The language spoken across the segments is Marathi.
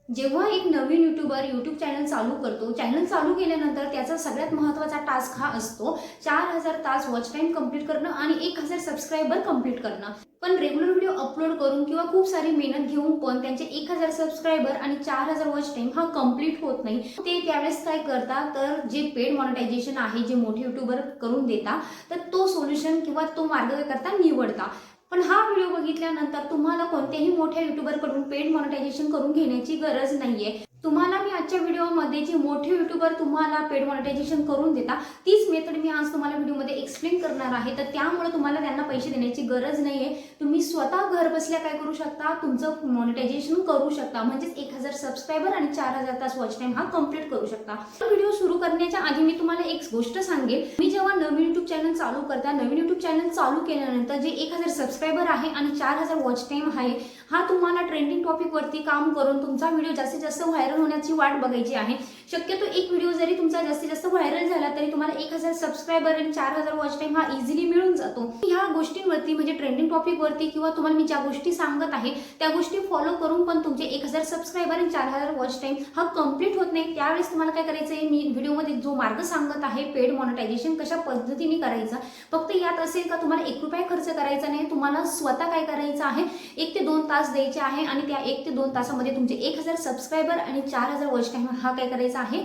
जेव्हा एक नवीन यूट्यूब चॅनल चालू करतो, चॅनल चालू केल्यानंतर त्याचा सगळ्यात महत्त्वाचा टास्क हा असतो 4000 तास वॉच टाईम कंप्लीट करणं आणि 1000 सबस्क्रायबर कंप्लीट करणं. पण रेग्युलर व्हिडिओ अपलोड करून किंवा खूप सारी मेहनत घेऊन पण त्यांचे 1000 सबस्क्रायबर आणि 4000 वॉच टाईम हा कंप्लीट होत नाही. ते त्यावेळेस काय करतात, तर जे पेड मॉनिटायझेशन आहे, जे मोठे यूट्यूबर करून देतात, तर तो सोल्युशन किंवा तो मार्ग करता निवडता. पण हा व्हिडिओ बघितल्यानंतर तुम्हाला कोणत्याही मोठ्या यूट्यूबरकडून पेड मॉनिटायझेशन करून घेण्याची गरज नाहीये. तुम्हाला मी आजच्या व्हिडिओमध्ये जे मोठे यूट्यूबर तुम्हाला पेड मॉनिटायझेशन करून देतात, तीच मेथड मी आज तुम्हाला व्हिडिओमध्ये एक्सप्लेन करणार आहे. तर त्यामुळे तुम्हाला त्यांना पैसे देण्याची गरज नाहीये. तुम्ही स्वतः घर बसल्या काय करू शकता, तुमचं मॉनिटायझेशन करू शकता. म्हणजेच 1000 सबस्क्रायबर आणि 4000 तास वॉच टाइम हा कंप्लीट करू शकता. व्हिडिओ सुरू करण्याच्या आधी मी तुम्हाला एक गोष्ट सांगेल. मी जेव्हा नवीन यूट्यूब चॅनल चालू करता, नवीन यूट्यूब चॅनल चालू केल्यानंतर जे 1000 सबस्क्रायबर आहे आणि 4000 वॉच टाइम आहे, हा तुम्हाला ट्रेंडिंग टॉपिक वरती काम करून तुमचा व्हिडिओ जास्तीत जास्त व्हायरल होण्याची वाट बघायची आहे. शक्यतो एक व्हिडिओ जरी तुमचा जास्तीत जास्त व्हायरल झाला तरी तुम्हाला 1000 सबस्क्रायबर आणि 4000 वॉच टाइम हा इझिली मिळून जातो. ह्या गोष्टींवरती म्हणजे ट्रेंडिंग टॉपिक वरती किंवा तुम्हाला मी ज्या गोष्टी सांगत आहे त्या गोष्टी फॉलो करून पण तुमचे 1000 सबस्क्रायबर आणि 4000 वॉच टाइम हा कंप्लीट होत नाही. त्यावेळेस तुम्हाला काय करायचं आहे, मी व्हिडिओमध्ये जो मार्ग सांगत आहे पेड मॉनिटायझेशन कशा पद्धतीने करायचं, फक्त यात असेल का तुम्हाला 1 रुपया खर्च करायचा नाही. तुम्हाला स्वतः काय करायचं आहे, 1 ते 2 तास द्यायचे आहे आणि त्या 1 ते 2 तासामध्ये तुमचे 1000 सबस्क्रायबर आणि 4000 वॉच टाइम हा काय करायचा आहे,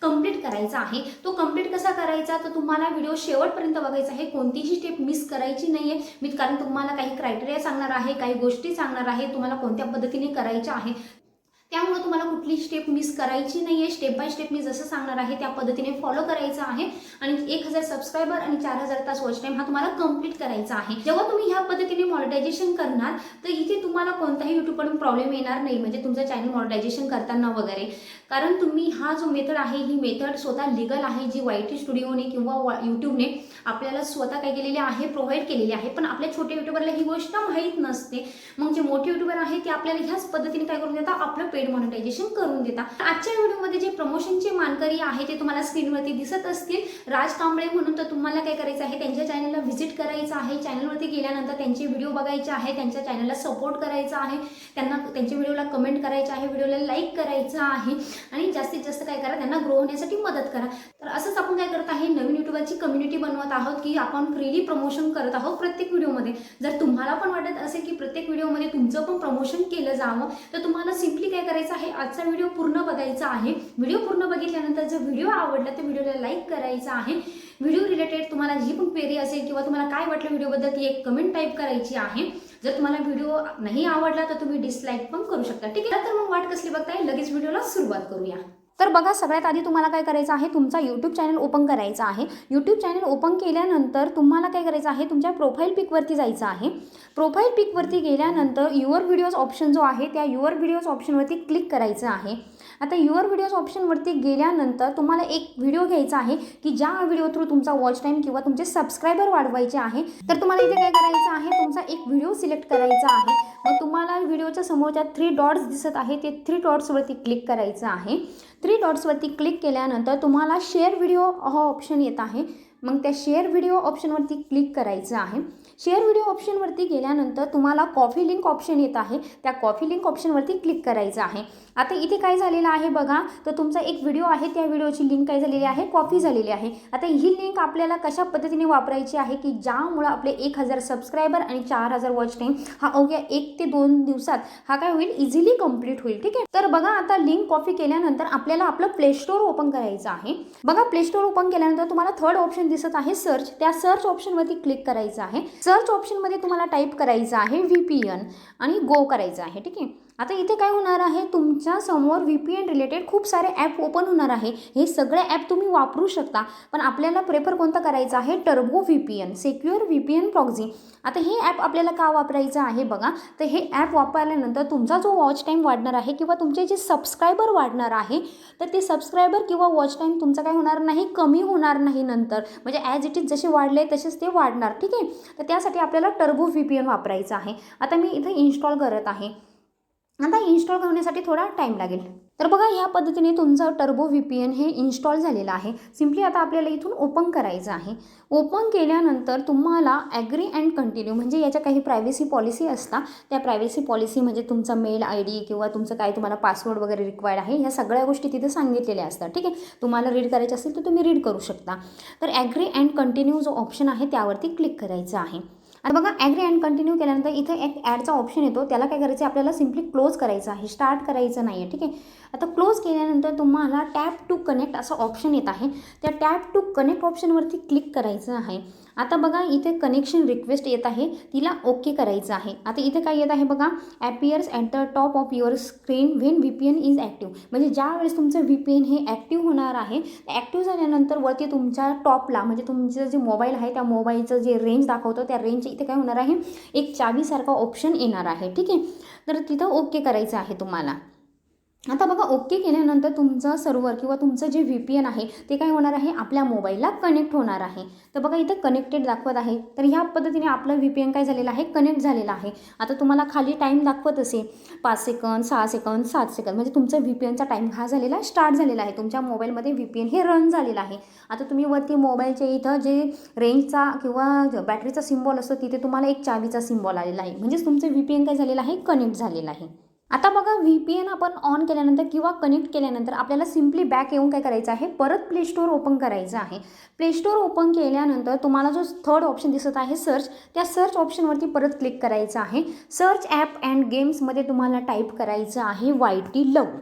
कंप्लीट करायचा आहे. तो कंप्लीट कसा करायचा, तर तुम्हाला व्हिडिओ शेवटपर्यंत बघायचा आहे. कोणतीही स्टेप मिस करायची नाहीये. मी कारण तुम्हाला काही क्रायटेरिया सांगणार आहे, काही गोष्टी सांगणार आहे, तुम्हाला कोणत्या पद्धतीने करायच्या आहे. त्यामुळे तुम्हाला कुठली स्टेप मिस करायची नाहीये. स्टेप बाय स्टेप मी जसं सांगणार आहे त्या पद्धतीने फॉलो करायचं आहे आणि 1000 सबस्क्रायबर आणि 4000 तास वॉच टाइम हा तुम्हाला कंप्लीट करायचा आहे. जेव्हा तुम्ही ह्या पद्धतीने मॉनिटायझेशन करणार तर इथे तुम्हाला कोणताही यूट्यूबकडून प्रॉब्लेम येणार नाही, म्हणजे तुमचं चॅनल मॉनिटायझेशन करताना वगैरे. कारण तुम्ही हा जो मेथड आहे, ही मेथड स्वतः लिगल आहे, जी YT स्टुडिओने किंवा यूट्यूबने आपल्याला स्वतः काय केलेली आहे, प्रोव्हाइड केलेली आहे. पण आपल्या छोट्या यूट्यूबरला ही गोष्ट माहीत नसते. मग जे मोठे यूट्यूबर आहे ते आपल्याला ह्याच पद्धतीने काय करून देतात, आपलं पेड मॉनिटायझेशन करून देतात. आजच्या व्हिडिओमध्ये जे प्रमोशनचे मानकरी आहे ते तुम्हाला स्क्रीनवरती दिसत असतील, राज कांबळे म्हणून. तर तुम्हाला काय करायचं आहे, त्यांच्या चॅनलला व्हिजिट करायचं आहे. चॅनलवरती गेल्यानंतर त्यांचे व्हिडिओ बघायचे आहे, त्यांच्या चॅनलला सपोर्ट करायचा आहे, त्यांना त्यांच्या व्हिडिओला कमेंट करायचे आहे, व्हिडिओला लाईक करायचं आहे आणि जास्तीत जास्त काय करा, त्यांना ग्रो होण्यासाठी मदत करा. तर असंच आपण काय करत आहे, नवीन यूट्यूबरची कम्युनिटी बनवत आहोत की आपण फ्रीली प्रमोशन करत आहोत प्रत्येक व्हिडिओमध्ये. जर तुम्हाला पण वाटत असेल की प्रत्येक व्हिडिओमध्ये तुमचं पण प्रमोशन केलं जावं, तर तुम्हाला सिम्पली काय करायचं आहे, आजचा व्हिडिओ पूर्ण बघायचा आहे. व्हिडिओ पूर्ण बघितल्यानंतर जर व्हिडिओ आवडला तर व्हिडिओला लाईक करायचा आहे. व्हिडिओ रिलेटेड तुम्हाला जी पण क्वेरी असेल किंवा तुम्हाला काय वाटलं व्हिडिओबद्दल ती एक कमेंट टाईप करायची आहे. जर तुम्हाला व्हिडिओ नाही आवडला तर तुम्ही डिसलाईक पण करू शकता. ठीक आहे, तर मग वाट कसली बघताय, लगेच व्हिडिओला सुरुवात करूया. तर बघा, सगळ्यात आधी तुम्हाला काय करायचं आहे, तुमचा यूट्यूब चॅनल ओपन करायचा आहे. यूट्यूब चॅनल ओपन केल्यानंतर तुम्हाला काय करायचं आहे, तुमच्या प्रोफाईल पिकवरती जायचं आहे. प्रोफाईल पिकवरती गेल्यानंतर युअर व्हिडिओज ऑप्शन जो आहे त्या युअर व्हिडिओज ऑप्शनवरती क्लिक करायचं आहे. आता युअर व्हिडिओज ऑप्शनवरती गेल्यानंतर तुम्हाला एक व्हिडिओ घ्यायचा आहे की ज्या व्हिडिओ थ्रू तुमचा वॉच टाईम किंवा तुमचे सबस्क्रायबर वाढवायचे आहे. तर तुम्हाला इथे काय करायचं आहे, तुमचा एक व्हिडिओ सिलेक्ट करायचा आहे. मग तुम्हाला व्हिडिओच्या समोरच्या 3 डॉट्स दिसत आहे, ते 3 डॉट्सवरती क्लिक करायचं आहे. 3 डॉट्सवरती क्लिक केल्यानंतर तुम्हाला शेअर व्हिडिओ हा ऑप्शन येत आहे. मग त्या शेअर व्हिडिओ ऑप्शनवरती क्लिक करायचं आहे. शेअर व्हिडिओ ऑप्शनवरती गेल्यानंतर तुम्हाला कॉफी लिंक ऑप्शन येत आहे, त्या कॉफी लिंक ऑप्शनवरती क्लिक करायचं आहे. आता इथे काय झालेलं आहे बघा, तर तुमचा एक व्हिडिओ आहे, त्या व्हिडिओची लिंक काय झालेली आहे, कॉपी झालेली आहे. आता ही लिंक आपल्याला कशा पद्धतीने वापरायची आहे की ज्यामुळे आपले 1000 सबस्क्रायबर आणि 4000 वॉच टाईम हा अवघ्या 1 ते 2 दिवसात हा काय होईल, इझिली कंप्लीट होईल. ठीक आहे, तर बघा, आता लिंक कॉपी केल्यानंतर आपल्याला आपलं प्ले स्टोअर ओपन करायचं आहे. बघा, प्ले स्टोअर ओपन केल्यानंतर तुम्हाला थर्ड ऑप्शन दिसत आहे सर्च, त्या सर्च ऑप्शनवरती क्लिक करायचं आहे. सर्च ऑप्शनमध्ये तुम्हाला टाईप करायचं आहे VPN आणि गो करायचं आहे. ठीक आहे, आता इथे काय होणार आहे, तुमच्या समोर VPN रिलेटेड खूप सारे ॲप ओपन होणार आहे. हे सगळे ॲप तुम्ही वापरू शकता, पण आपल्याला प्रेफर कोणतं करायचं आहे, turbo VPN, secure VPN proxy. आता हे ॲप आपल्याला का वापरायचं आहे बघा, तर हे ॲप वापरल्यानंतर तुमचा जो वॉच टाईम वाढणार आहे किंवा तुमचे जे सबस्क्रायबर वाढणार आहे, तर ते सबस्क्रायबर किंवा वॉच टाईम तुमचा काय होणार नाही, कमी होणार नाही नंतर, म्हणजे ॲज इट इज जसे वाढले तसेच ते वाढणार. ठीक आहे, तर त्यासाठी आपल्याला टर्बो VPN वापरायचं आहे. आता मी इथे इन्स्टॉल करत आहे. आता इन्स्टॉल करण्यासाठी थोडा टाईम लागेल. तर बघा ह्या पद्धतीने तुमचं टर्बो VPN हे इन्स्टॉल झालेलं आहे. सिम्पली आता आपल्याला इथून ओपन करायचं आहे. ओपन केल्यानंतर तुम्हाला ॲग्री अँड कंटिन्यू म्हणजे याच्या काही प्रायव्हसी पॉलिसी असतात. त्या प्रायव्हसी पॉलिसी म्हणजे तुमचा मेल ID किंवा तुमचं काय तुम्हाला पासवर्ड वगैरे रिक्वायर्ड आहे, ह्या सगळ्या गोष्टी तिथे सांगितलेल्या असतात. ठीक आहे, तुम्हाला रीड करायचं असेल तर तुम्ही रीड करू शकता. तर ॲग्री अँड कंटिन्यू जो ऑप्शन आहे त्यावरती क्लिक करायचं आहे. आता बघा ॲग्री अँड कंटिन्यू केल्यानंतर इथे एक ॲडचा ऑप्शन येतो, त्याला काय करायचं आपल्याला सिम्पली क्लोज करायचं आहे, स्टार्ट करायचं नाही आहे. ठीक आहे, आता क्लोज केल्यानंतर तुम्हाला टॅप टू कनेक्ट असं ऑप्शन येत आहे. त्या टॅप टू कनेक्ट ऑप्शनवरती क्लिक करायचं आहे. आता बघा इथे कनेक्शन रिक्वेस्ट येत आहे, तिला ओके करायचं आहे. आता इथे काय येत आहे बघा, appears at the top of your screen when VPN is active, म्हणजे ज्या वेळेस तुमचं VPN हे ॲक्टिव्ह होणार आहे, ॲक्टिव्ह झाल्यानंतर वरती तुमच्या टॉपला म्हणजे तुमचं जे मोबाईल आहे त्या मोबाईलचं जे रेंज दाखवतं त्या रेंजच्या इथे काय होणार आहे, एक चावीसारखा ऑप्शन येणार आहे. ठीक आहे, तर तिथं ओके करायचं आहे तुम्हाला. आता बघा ओके केल्यानंतर तुमचं सर्व्हर किंवा तुमचं जे VPN आहे ते काय होणार आहे, आपल्या मोबाईलला कनेक्ट होणार आहे. तर बघा इथं कनेक्टेड दाखवत आहे. तर ह्या पद्धतीने आपलं VPN काय झालेलं आहे, कनेक्ट झालेलं आहे. आता तुम्हाला खाली टाईम दाखवत असेल 5 सेकंद 6 सेकंद 7 सेकंद, म्हणजे तुमचा VPNचा टाईम हा झालेला स्टार्ट झालेला आहे. तुमच्या मोबाईलमध्ये VPN हे रन झालेलं आहे. आता तुम्ही वरती मोबाईलच्या इथं जे रेंजचा किंवा बॅटरीचा सिम्बॉल असतो तिथे तुम्हाला एक चावीचा सिम्बॉल आलेला आहे, म्हणजेच तुमचं VPN काय झालेलं आहे, कनेक्ट झालेलं आहे. आता बघा VPN आपण ऑन केल्यानंतर किंवा कनेक्ट केल्यानंतर आपल्याला सिम्पली बॅक येऊन काय करायचं आहे, परत प्ले स्टोअर ओपन करायचं आहे. प्ले स्टोअर ओपन केल्यानंतर तुम्हाला जो थर्ड ऑप्शन दिसत आहे सर्च, त्या सर्च ऑप्शनवरती परत क्लिक करायचं आहे. सर्च ॲप अँड गेम्समध्ये तुम्हाला टाईप करायचं आहे YT लव.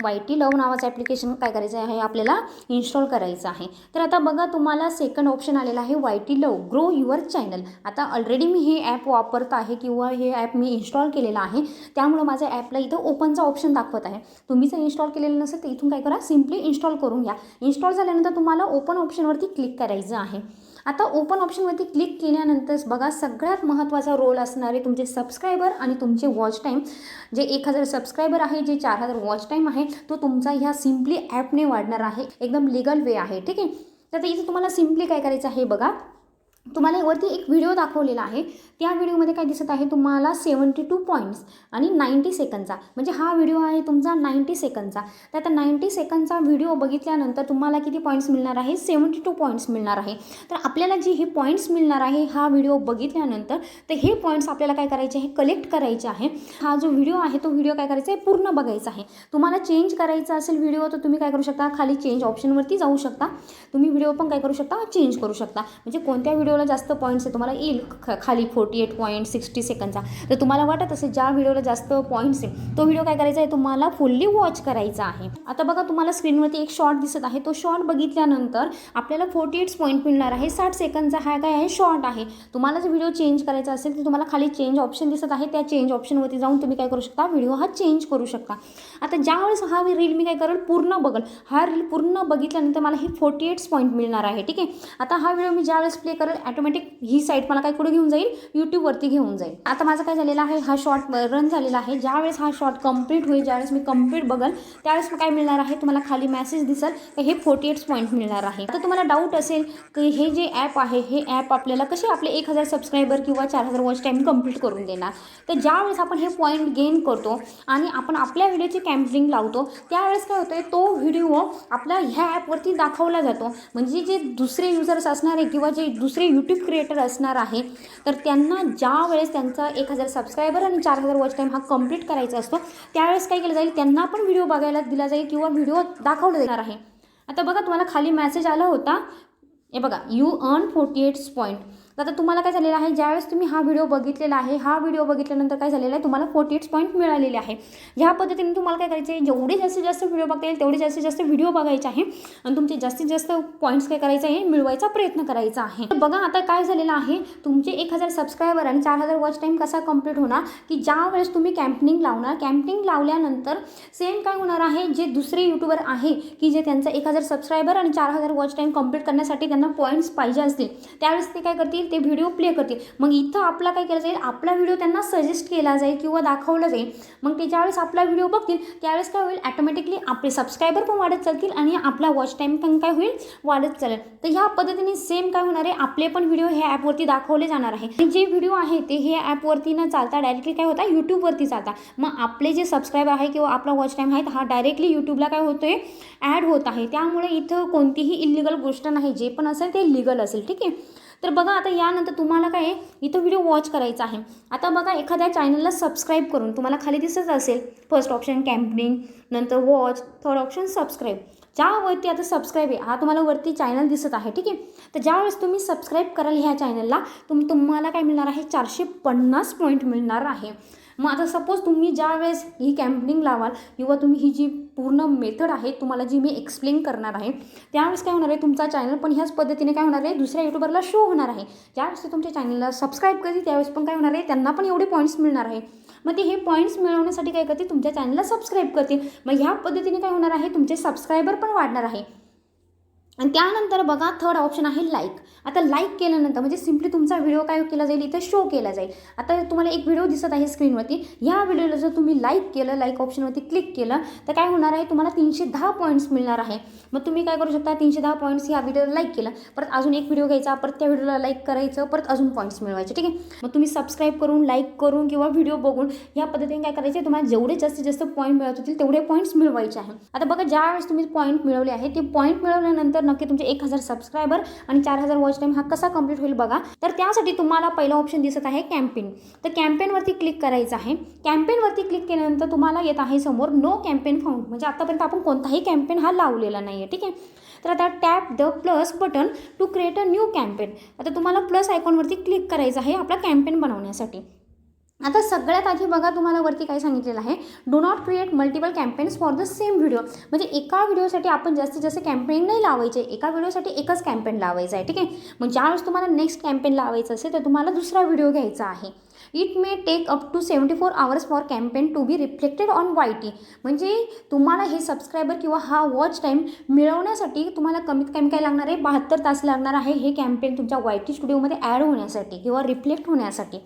YT लव नावाचं ॲप्लिकेशन काय करायचं आहे, आपल्याला इन्स्टॉल करायचं आहे. तर आता बघा तुम्हाला सेकंड ऑप्शन आलेला आहे YT love grow your channel. आता ऑलरेडी मी हे ॲप वापरत आहे किंवा हे ॲप मी इन्स्टॉल केलेलं आहे, त्यामुळं माझ्या ॲपला इथं ओपनचा ऑप्शन दाखवत आहे. तुम्ही जर इन्स्टॉल केलेलं नसेल तर इथून काय करा, सिम्पली इन्स्टॉल करून घ्या. इन्स्टॉल झाल्यानंतर तुम्हाला ओपन ऑप्शनवरती क्लिक करायचं आहे. आता ओपन ऑप्शनवरती क्लिक केल्यानंतर बघा सगळ्यात महत्त्वाचा रोल असणारे तुमचे सबस्क्रायबर आणि तुमचे वॉच टाईम. जे 1000 सबस्क्रायबर आहे, जे 4000 वॉच टाईम आहे, तो तुमचा ह्या सिम्पली ॲपने वाढणार आहे. एकदम लीगल वे आहे. ठीक आहे, तर इथे तुम्हाला सिम्पली काय करायचं आहे बघा, तुम्हाला वरती एक व्हिडिओ दाखवलेला आहे. त्या व्हिडिओमध्ये काय दिसत आहे तुम्हाला 72 पॉईंट्स आणि 90 सेकंदचा, म्हणजे हा व्हिडिओ आहे तुमचा 90 सेकंदचा. तर आता 90 सेकंदचा व्हिडिओ बघितल्यानंतर तुम्हाला किती पॉईंट्स मिळणार आहे, 72 पॉईंट्स मिळणार आहे. तर आपल्याला जी हे पॉईंट्स मिळणार आहे हा व्हिडिओ बघितल्यानंतर, तर हे पॉईंट्स आपल्याला काय करायचे आहे, कलेक्ट करायचे आहे. हा जो व्हिडिओ आहे तो व्हिडिओ काय करायचा आहे, पूर्ण बघायचा आहे. तुम्हाला चेंज करायचा असेल व्हिडिओ तर तुम्ही काय करू शकता, खाली चेंज ऑप्शनवरती जाऊ शकता. तुम्ही व्हिडिओ पण काय करू शकता, चेंज करू शकता. म्हणजे कोणत्या व्हिडिओला जास्त पॉईंट्स आहे तुम्हाला येईल खाली 48 पॉईंट 60 सेकंदचा. तर तुम्हाला वाटत असेल ज्या व्हिडिओला जास्त पॉईंट्स आहे तो व्हिडिओ काय करायचा आहे, तुम्हाला फुल्ली वॉच करायचा आहे. आता बघा तुम्हाला स्क्रीनवरती एक शॉर्ट दिसत आहे. तो शॉर्ट बघितल्यानंतर आपल्याला 48 पॉईंट मिळणार आहे. 60 सेकंदचा हा काय आहे, शॉर्ट आहे. तुम्हाला जर व्हिडिओ चेंज करायचा असेल तर तुम्हाला खाली चेंज ऑप्शन दिसत आहे. त्या चेंज ऑप्शनवरती जाऊन तुम्ही काय करू शकता, व्हिडिओ हा चेंज करू शकता. आता ज्यावेळेस हा रील मी काय करेल, पूर्ण बघल. हा रील पूर्ण बघितल्यानंतर मला हे 48 पॉईंट मिळणार आहे. ठीक आहे, आता हा व्हिडिओ मी ज्यावेळेस प्ले करेल ऑटोमॅटिक ही साईट मला काय कुठे घेऊन जाईल, यूट्यूबवरती घेऊन जाईल. आता माझं काय झालेलं आहे, हा शॉर्ट रन झालेला आहे. ज्यावेळेस हा शॉर्ट कंप्लीट होईल, ज्यावेळेस मी कंप्लीट बघल त्यावेळेस काय मिळणार आहे, तुम्हाला खाली मेसेज दिसेल की हे 48 पॉईंट मिळणार आहे. आता तुम्हाला डाऊट असेल की हे जे ॲप आहे हे ॲप आपल्याला कसे आपले 1000 सबस्क्रायबर किंवा 4000 वॉच टाईम कंप्लीट करून देणार. तर ज्यावेळेस आपण हे पॉईंट गेन करतो आणि आपण आपल्या व्हिडिओची कॅम्पलिंग लावतो त्यावेळेस काय होतं, तो व्हिडिओ आपल्या ह्या ॲपवरती दाखवला जातो. म्हणजे जे दुसरे युजर्स असणार आहे किंवा जे दुसरे यूट्यूब क्रिएटर असणार आहे तर त्यांना ज्या वेळेस त्यांचा 1000 सबस्क्रायबर आणि 4000 वॉच टाईम हा कंप्लीट करायचा असतो त्यावेळेस काय केलं जाईल, त्यांना पण व्हिडिओ बघायला दिला जाईल किंवा व्हिडिओ दाखवला जाणार आहे. आता बघा तुम्हाला खाली मेसेज आला होता, हे बघा यू अर्न 48 पॉईंट. आता तुम्हाला काय झालेलं आहे, ज्यावेळेस तुम्ही हा व्हिडिओ बघितलेला आहे, हा व्हिडिओ बघितल्यानंतर काय झालेलं आहे, तुम्हाला 48 पॉईंट मिळालेले आहे. ह्या पद्धतीने तुम्हाला काय करायचे आहे, जेवढे जास्तीत जास्त व्हिडिओ बघता येईल तेवढे जास्तीत जास्त व्हिडिओ बघायचे आहे आणि तुमचे जास्तीत जास्त पॉईंट्स काय करायचं आहे, मिळवायचा प्रयत्न करायचा आहे. तर बघा आता काय झालेलं आहे, तुमचे 1000 सबस्क्रायबर आणि 4000 वॉच टाईम कसा कंप्लीट होणार, की ज्या वेळेस तुम्ही कॅम्पनिंग लावणार, कॅम्पनिंग लावल्यानंतर सेम काय होणार आहे, जे दुसरे यूट्यूबर आहे की जे त्यांचा 1000 सबस्क्रायबर आणि 4000 वॉच टाईम कंप्लीट करण्यासाठी त्यांना पॉईंट्स पाहिजे असतील त्यावेळेस ते काय करतील, करतील, ते व्हिडिओ प्ले करतील. मग इथं आपला काय केलं जाईल, आपला व्हिडिओ त्यांना सजेस्ट केला जाईल किंवा दाखवला जाईल. मग ते ज्यावेळेस आपला व्हिडिओ बघतील त्यावेळेस काय होईल, ॲटोमॅटिकली आपले सबस्क्रायबर पण वाढत चालतील आणि आपला वॉच टाईम पण काय होईल, वाढत चालेल. तर ह्या पद्धतीने सेम काय होणार आहे, आपले पण व्हिडिओ हे ॲपवरती दाखवले जाणार आहे. जे व्हिडिओ आहे ते हे ॲपवरती न चालता डायरेक्टली काय होता, यूट्यूबवरती चालता. मग आपले जे सबस्क्राईबर आहे किंवा आपला वॉच टाईम आहे हा डायरेक्टली यूट्यूबला काय होतोय, ॲड होत आहे. त्यामुळे इथं कोणतीही इलिगल गोष्ट नाही, जे पण असेल ते लीगल असेल. ठीक आहे. तर बघा आता यानंतर तुम्हाला काय आहे, इथं व्हिडिओ वॉच करायचा आहे. आता बघा एखाद्या चॅनलला सबस्क्राईब करून तुम्हाला खाली दिसत असेल, फर्स्ट ऑप्शन कॅम्पेनिंग, नंतर वॉच, थर्ड ऑप्शन सबस्क्राईब. ज्यावरती आता सबस्क्राईब आहे हा तुम्हाला वरती चॅनल दिसत आहे. ठीक आहे. तर ज्यावेळेस तुम्ही सबस्क्राईब कराल ह्या चॅनलला तुम्हाला काय मिळणार आहे, 450 पॉईंट मिळणार आहे. मग आता सपोज तुम्ही ज्यावेळेस ही कॅम्पेनिंग लावाल किंवा तुम्ही ही जी पूर्ण मेथड आहे तुम्हाला जी मी एक्सप्लेन करणार आहे, त्यावेळेस काय होणार आहे, तुमचा चॅनल पण ह्याच पद्धतीने काय होणार आहे, दुसऱ्या यूट्यूबरला शो होणार आहे. ज्यावेळेस ते तुमच्या चॅनलला सबस्क्राईब करतील त्यावेळेस पण काय होणार आहे, त्यांना पण एवढे पॉईंट्स मिळणार आहे. मग ते हे पॉईंट्स मिळवण्यासाठी काय करतील, तुमच्या चॅनलला सबस्क्राईब करतील. मग ह्या पद्धतीने काय होणार आहे, तुमचे सबस्क्रायबर पण वाढणार आहे. आणि त्यानंतर बघा थर्ड ऑप्शन आहे लाईक. आता लाईक केल्यानंतर म्हणजे सिम्पली तुमचा व्हिडिओ काय केला जाईल, इथं शो केला जाईल. आता तुम्हाला एक व्हिडिओ दिसत आहे स्क्रीनवरती, ह्या व्हिडिओला जर तुम्ही लाईक केलं, लाईक ऑप्शनवरती क्लिक केलं तर काय होणार आहे, तुम्हाला 310 पॉईंट्स मिळणार आहे. मग तुम्ही काय करू शकता, 310 पॉईंट्स ह्या व्हिडिओला लाईक केलं, परत अजून एक व्हिडिओ घ्यायचा, परत त्या व्हिडिओला लाईक करायचं, परत अजून पॉईंट्स मिळवायचे. ठीक आहे. मग तुम्ही सबस्क्राईब करून, लाईक करून किंवा व्हिडिओ बघून या पद्धतीने काय करायचे, तुम्हाला जेवढे जास्तीत जास्त पॉईंट मिळत होतील तेवढे पॉईंट्स मिळवायचे आहे. आता बघा ज्यावेळेस तुम्ही पॉईंट मिळवले आहे, ते पॉईंट मिळवल्यानंतर नक्की तुमचे 1000 सबस्क्रायबर आणि 4000 वॉच टाईम हा कसा कंप्लीट होईल बघा. तर त्यासाठी तुम्हाला पहिला ऑप्शन दिसत आहे कॅम्पेन. तर कॅम्पेनवरती क्लिक करायचं आहे. कॅम्पेनवरती क्लिक केल्यानंतर तुम्हाला येत आहे समोर नो कॅम्पेन फाउंड, म्हणजे आतापर्यंत आपण कोणताही कॅम्पेन हा लावलेला नाही आहे. ठीक आहे. तर आता tap the plus button to create a new campaign. आता तुम्हाला प्लस आयकॉनवरती क्लिक करायचं आहे आपला कॅम्पेन बनवण्यासाठी. आता सगळ्यात आधी बघा तुम्हाला वरती काय सांगितलेलं आहे, do not create multiple campaigns for the same video. म्हणजे एका व्हिडिओसाठी आपण जास्तीत जास्त कॅम्पेन नाही लावायचे, एका व्हिडिओसाठी एकच कॅम्पेन लावायचं आहे. ठीक आहे. मग ज्यावेळेस तुम्हाला नेक्स्ट कॅम्पेन लावायचं असेल तर तुम्हाला दुसरा व्हिडिओ घ्यायचा आहे. It may take up to 74 hours for campaign to be reflected on YT. म्हणजे तुम्हाला हे सबस्क्रायबर किंवा हा वॉच टाईम मिळवण्यासाठी तुम्हाला कमीत कमी काय लागणार आहे, 72 तास लागणार आहे हे कॅम्पेन तुमच्या YT स्टुडिओमध्ये ॲड होण्यासाठी किंवा रिफ्लेक्ट होण्यासाठी.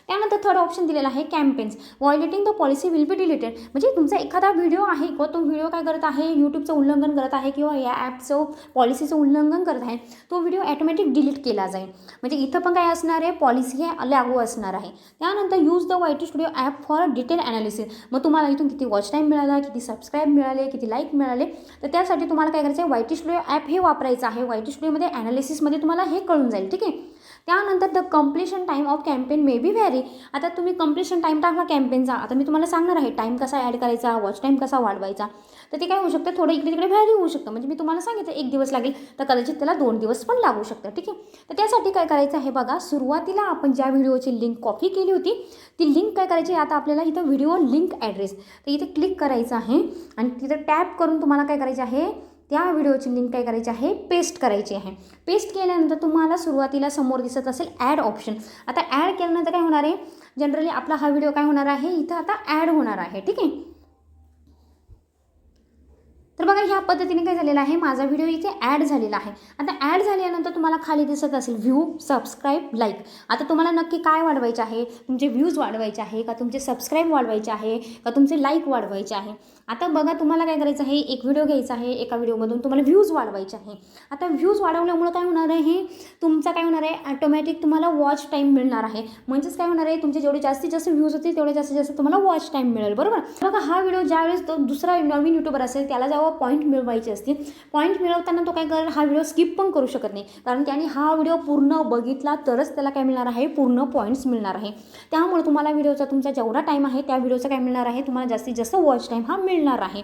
त्यानंतर थर्ड ऑप्शन दिलेला आहे campaigns violating the policy will be deleted. म्हणजे तुमचा एखादा व्हिडिओ आहे किंवा तो व्हिडिओ काय करत आहे, यूट्यूबचं उल्लंघन करत आहे किंवा या ॲपचं पॉलिसीचं उल्लंघन करत आहे, तो व्हिडिओ ॲटोमॅटिक डिलीट केला जाईल. म्हणजे इथं पण काय असणार आहे, पॉलिसी हे लागू असणार आहे. त्यानंतर use the YT studio app for detail analysis. मग तुम्हाला इथून किती वॉच टाईम मिळाला, किती सबस्क्राईब मिळाले, किती लाईक मिळाले, तर त्यासाठी तुम्हाला काय करायचं आहे, YT स्टुडिओ ॲप हे वापरायचं आहे. YT स्टुडिओमध्ये ॲनालिसिसमध्ये तुम्हाला हे कळून जाईल. ठीक आहे. त्यानंतर the completion time of campaign may be vary. आता तुम्ही कम्प्लिशन टाईम टाकला कॅम्पेनचा, आता मी तुम्हाला सांगणार आहे टाईम कसा ॲड करायचा, वॉच टाईम कसा वाढवायचा. तर ते काय होऊ शकतं, थोडं इकडे तिकडे व्हॅरी होऊ शकतं. म्हणजे मी तुम्हाला सांगितलं 1 दिवस लागेल, तर कदाचित त्याला 2 दिवस पण लागू शकतं. ठीक आहे. तर त्यासाठी काय करायचं आहे बघा, सुरुवातीला आपण ज्या व्हिडिओची लिंक कॉपी केली होती ती लिंक काय करायची, आता आपल्याला इथं व्हिडिओ लिंक ॲड्रेस, तर इथे क्लिक करायचं आहे आणि तिथं टॅप करून तुम्हाला काय करायचं आहे, त्या व्हिडिओची लिंक काय करायची आहे, पेस्ट करायची आहे. पेस्ट केल्यानंतर तुम्हाला सुरुवातीला समोर दिसत असेल ॲड ऑप्शन. आता ॲड केल्यानंतर काय होणार आहे, जनरली आपला हा व्हिडिओ काय होणार आहे, इथं आता ॲड होणार आहे. ठीक आहे. तर बघा ह्या पद्धतीने काय झालेलं आहे, माझा व्हिडिओ इथे ॲड झालेला आहे. आता ॲड झाल्यानंतर तुम्हाला खाली दिसत असेल व्ह्यू, सबस्क्राईब, लाईक. आता तुम्हाला नक्की काय वाढवायचे आहे, तुमचे व्ह्यूज वाढवायचे आहे का, तुमचे सबस्क्राईब वाढवायचे आहे का, तुमचे लाईक वाढवायचे आहे. आता बघा तुम्हाला काय करायचं आहे, एक व्हिडिओ घ्यायचा आहे, एका व्हिडिओमधून तुम्हाला व्ह्यूज वाढवायचे आहे. आता व्ह्यूज वाढवल्यामुळे काय होणार आहे, तुमचा काय होणार आहे, ॲटोमॅटिक तुम्हाला वॉच टाईम मिळणार आहे. म्हणजेच काय होणार आहे, तुमचे जेवढे जास्तीत जास्त व्ह्यूज होतील तेवढे जास्तीत जास्त तुम्हाला वॉच टाईम मिळेल. बरोबर. बघा हा व्हिडिओ ज्यावेळेस तो दुसरा नवीन यूट्यूबर असेल त्याला जेव्हा पॉईंट मिळवायचे असतील, पॉईंट मिळवताना तो काय करेल, हा व्हिडिओ स्किप पण करू शकत नाही, कारण त्याने हा व्हिडिओ पूर्ण बघितला तरच त्याला काय मिळणार आहे, पूर्ण पॉईंट्स मिळणार आहे. त्यामुळे तुम्हाला व्हिडिओचा तुमचा जेवढा टाईम आहे त्या व्हिडिओचा काय मिळणार आहे, तुम्हाला जास्तीत जास्त वॉच टाईम हा मिळणार आहे.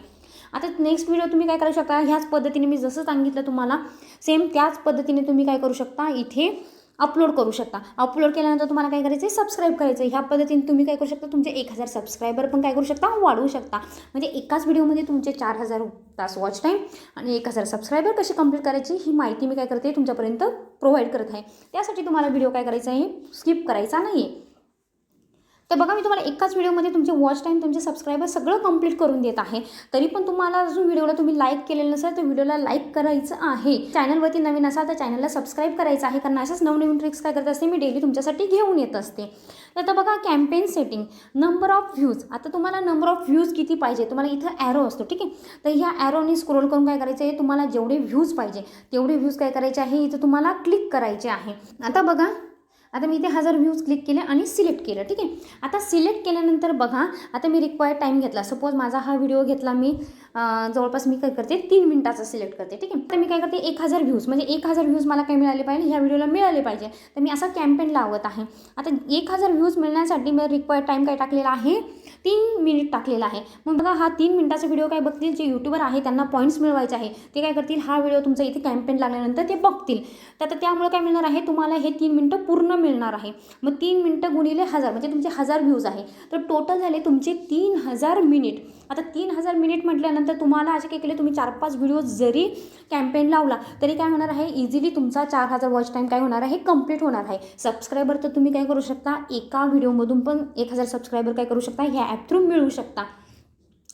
आता नेक्स्ट व्हिडिओ तुम्ही काय करू शकता, ह्याच पद्धतीने मी जसं सांगितलं तुम्हाला सेम त्याच पद्धतीने तुम्ही काय करू शकता, इथे अपलोड करू शकता. अपलोड केल्यानंतर तुम्हाला काय करायचं आहे, सबस्क्राईब करायचं. ह्या पद्धतीने तुम्ही काय करू शकता, तुमचे 1000 सबस्क्रायबर पण काय करू शकता, वाढवू शकता. म्हणजे एकाच व्हिडिओमध्ये तुमचे 4000 तास वॉच टाईम आणि 1000 सबस्क्रायबर कशी कंप्लीट करायची ही माहिती मी काय करते तुमच्यापर्यंत प्रोव्हाइड करत आहे. त्यासाठी तुम्हाला व्हिडिओ काय करायचा आहे, स्किप करायचा नाही आहे. तर बघा, मी तुम्हाला एकाच व्हिडिओमध्ये तुमचे वॉच टाईम, तुमचे सबस्क्रायबर सगळं कंप्लीट करून देत आहे. तरी पण तुम्हाला अजून व्हिडिओला तुम्ही लाईक केलेलं नसेल तर व्हिडिओला लाईक करायचं आहे. चॅनलवरती नवीन असाल तर चॅनलला सबस्क्राईब करायचं आहे, कारण अशाच नवनवीन ट्रिक्स काय करत असते मी डेली तुमच्यासाठी घेऊन येत असते. तर आता बघा, campaign setting, number of views. आता तुम्हाला नंबर ऑफ व्ह्यूज किती पाहिजे, तुम्हाला इथं ॲरो असतो, ठीक आहे. तर ह्या ॲरोनी स्क्रोल करून काय करायचं आहे, तुम्हाला जेवढे व्ह्यूज पाहिजे तेवढे व्ह्यूज काय करायचे आहे, इथं तुम्हाला क्लिक करायचे आहे. आता बघा, आता मी इथे 1000 व्ह्यूज क्लिक केले आणि सिलेक्ट केलं, ठीक आहे. आता सिलेक्ट केल्यानंतर बघा, आता मी रिक्वायर्ड टाईम घेतला. सपोज माझा हा व्हिडिओ घेतला मी जवळपास मी काय करते 3 मिनिटाचा सिलेक्ट करते, ठीक आहे. तर मी काय करते 1000 व्ह्यूज, म्हणजे 1000 व्ह्यूज मला काय मिळाले पाहिजे, ह्या व्हिडिओला मिळाले पाहिजे. तर मी असा कॅम्पेन लावत आहे. आता 1000 व्ह्यूज मिळण्यासाठी मी रिक्वायर्ड टाईम काय टाकलेला आहे, 3 मिनिट टाकलेला आहे. मग बघा, हा 3 मिनिटाचा व्हिडिओ काय बघतील, जे यूट्यूबर आहे त्यांना पॉईंट्स मिळवायचे आहे, ते काय करतील, हा व्हिडिओ तुमचा इथे कॅम्पेन लागल्यानंतर ते बघतील. तर आता त्यामुळे काय मिळणार आहे, तुम्हाला हे 3 मिनिटं पूर्ण मिळणार आहे. मग 3 मिनिटं गुणिले 1000 म्हणजे तुमचे 1000 व्ह्यूज आहे. तर टोटल झाले तुमचे 3000 मिनिट. आता 3000 मिनिट म्हटल्यानंतर तुम्हाला असे काय केले, तुम्ही 4-5 व्हिडिओ जरी कॅम्पेन लावला तरी काय होणार आहे, इझिली तुमचा 4000 वॉच टाईम काय होणार आहे, कंप्लीट होणार आहे. सबस्क्रायबर तर तुम्ही काय करू शकता, एका व्हिडिओमधून पण 1000 सबस्क्रायबर काय करू शकता, ह्या ॲप थ्रू मिळू शकता.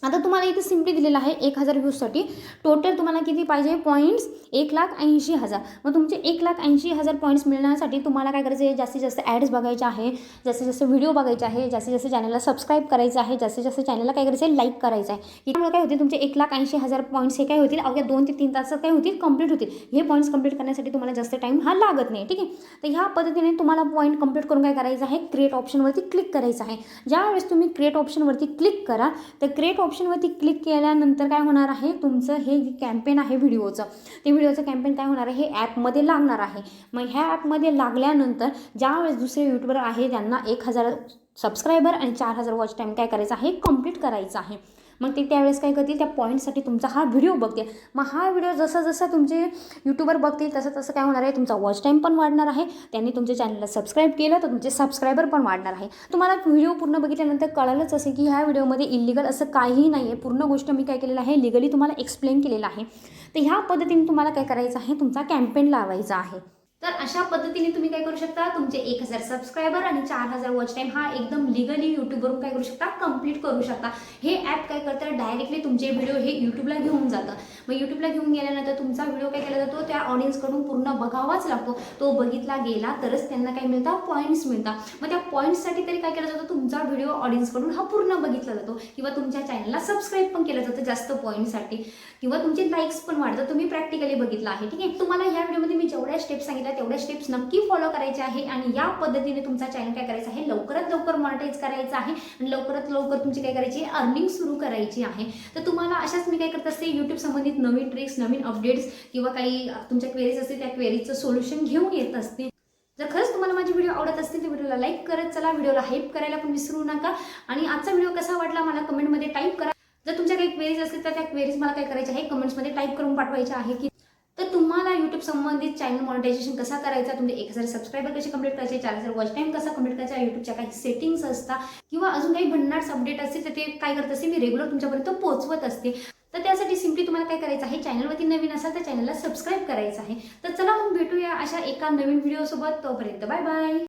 आता तुम्हाला इथे सिम्पली दिलेलं आहे 1000 व्ह्यूजसाठी टोटल तुम्हाला किती पाहिजे, पॉईंट्स 1,80,000. मग तुमचे 1,80,000 पॉईंट्स मिळण्यासाठी तुम्हाला काय करायचं आहे, जास्तीत जास्त ॲड्स बघायचे आहे, जास्तीत जास्त व्हिडिओ बघायचे आहे, जास्तीत जास्त चॅनलला सबस्क्राईब करायचं आहे, जास्तीत जास्त चॅनलला काय करायचं आहे, लाईक करायचं आहे. त्यामुळे काय होतील, तुमचे 1,80,000 पॉईंट्स हे काय होतील, अवघ्या 2 ते 3 तासात काय होतील, कंप्लीट होतील. हे पॉईंट्स कंप्लीट करण्यासाठी तुम्हाला जास्त टाईम हा लागत नाही, ठीक आहे. तर ह्या पद्धतीने तुम्हाला पॉईंट कंप्लीट करून काय करायचं आहे, क्रिएट ऑप्शनवरती क्लिक करायचं आहे. ज्यावेळेस तुम्ही क्रिएट ऑप्शनवरती क्लिक करा, तर क्रिएट ऑप्शनवरती क्लिक केल्यानंतर काय होणार आहे, तुमचं हे कॅम्पेन आहे व्हिडिओचं, ते व्हिडिओचं कॅम्पेन काय होणार आहे, हे ॲपमध्ये लागणार आहे. मग ह्या ॲपमध्ये लागल्यानंतर ज्यावेळेस दुसरे यूट्यूबर आहे त्यांना 1000 सबस्क्रायबर आणि 4000 वॉच टाईम काय करायचं आहे, कंप्लीट करायचं आहे. मग ते त्यावेळेस काय करतील, त्या पॉईंटसाठी तुमचा हा व्हिडिओ बघतील. मग हा व्हिडिओ जसा जसा तुमचे यूट्यूबर बघतील तसं तसं काय होणार आहे, तुमचा वॉच टाईम पण वाढणार आहे. त्यांनी तुमच्या चॅनलला सबस्क्राईब केलं तर तुमचे सबस्क्रायबर पण वाढणार आहे. तुम्हाला व्हिडिओ पूर्ण बघितल्यानंतर कळालंच असेल की ह्या व्हिडिओमध्ये इलिगल असं काहीही नाही आहे. पूर्ण गोष्ट मी काय केलेलं आहे, लिगली तुम्हाला एक्सप्लेन केलेलं आहे. तर ह्या पद्धतीने तुम्हाला काय करायचं आहे, तुमचा कॅम्पेन लावायचा आहे. तर अशा पद्धतीने तुम्ही काय करू शकता, तुमचे 1000 सबस्क्रायबर आणि 4000 वॉच टाईम हा एकदम लिगली यूट्यूबवरून काय करू शकता, कंप्लीट करू शकता. हे ॲप काय करतं, डायरेक्टली तुमचे व्हिडिओ हे यूट्यूबला घेऊन जातं. मग यूट्यूबला घेऊन गेल्यानंतर तुमचा व्हिडिओ काय केला जातो, त्या ऑडियन्सकडून पूर्ण बघावाच लागतो. तो बघितला गेला तरच त्यांना काय मिळतं, पॉईंट्स मिळतात. मग त्या पॉईंट्ससाठी तरी काय केलं जातं, तुमचा व्हिडिओ ऑडियन्सकडून हा पूर्ण बघितला जातो किंवा तुमच्या चॅनलला सबस्क्राईब पण केलं जातं जास्त पॉईंटसाठी, किंवा तुमचे लाईक्स पण वाढतात. तुम्ही प्रॅक्टिकली बघितलं आहे, ठीक आहे. तुम्हाला ह्या व्हिडिओमध्ये मी जेवढ्या स्टेप्स सांगितल्या तेवढ्या स्टेप्स नक्की फॉलो करायचे आहे आणि या पद्धतीने तुमचा चॅनल काय करायचा आहे, लवकरात लवकर मॉनिटाईज करायचा आहे आणि लवकरात लवकर तुमची काय करायची आहे, अर्निंग सुरू करायची आहे. तर तुम्हाला अशाच मी काय करत असते, यूट्यूब संबंधित नवीन ट्रिक्स, नवीन अपडेट्स किंवा काही तुमच्या क्वेरीज असतील त्या क्वेरीजचं सोल्युशन घेऊन येत असते. जर खरंच तुम्हाला माझी व्हिडिओ आवडत असतील तर व्हिडिओला लाईक करत चला, व्हिडिओला हाईप करायला पण विसरू नका. आणि आजचा व्हिडिओ कसा वाटला मला कमेंटमध्ये टाईप करा. जर तुमच्या काही क्वेरीज असतील तर त्या क्वेरीज मला काय करायच्या आहे, कमेंट्समध्ये टाईप करून पाठवायच्या आहे की तर तुम्हाला यूट्यूब संबंधित चॅनल मॉनिटायझेशन कसा करायचा, तुमचे 1000 सबस्क्रायबर कसे कंप्लीट करायचे, 4000 वॉच टाईम कसा कंप्लीट करायचा, यूट्यूबच्या काही सेटिंग्स असतात किंवा अजून काही भन्नाट अपडेट असतील तर ते काय करत असते, मी रेग्युलर तुमच्यापर्यंत पोहोचवत असते. तर त्यासाठी सिम्पली तुम्हाला काय करायचं आहे, चॅनलवरती नवीन असाल तर चॅनलला सबस्क्राईब करायचं आहे. तर चला मग भेटूया अशा एका नवीन व्हिडिओसोबत. तोपर्यंत बाय बाय.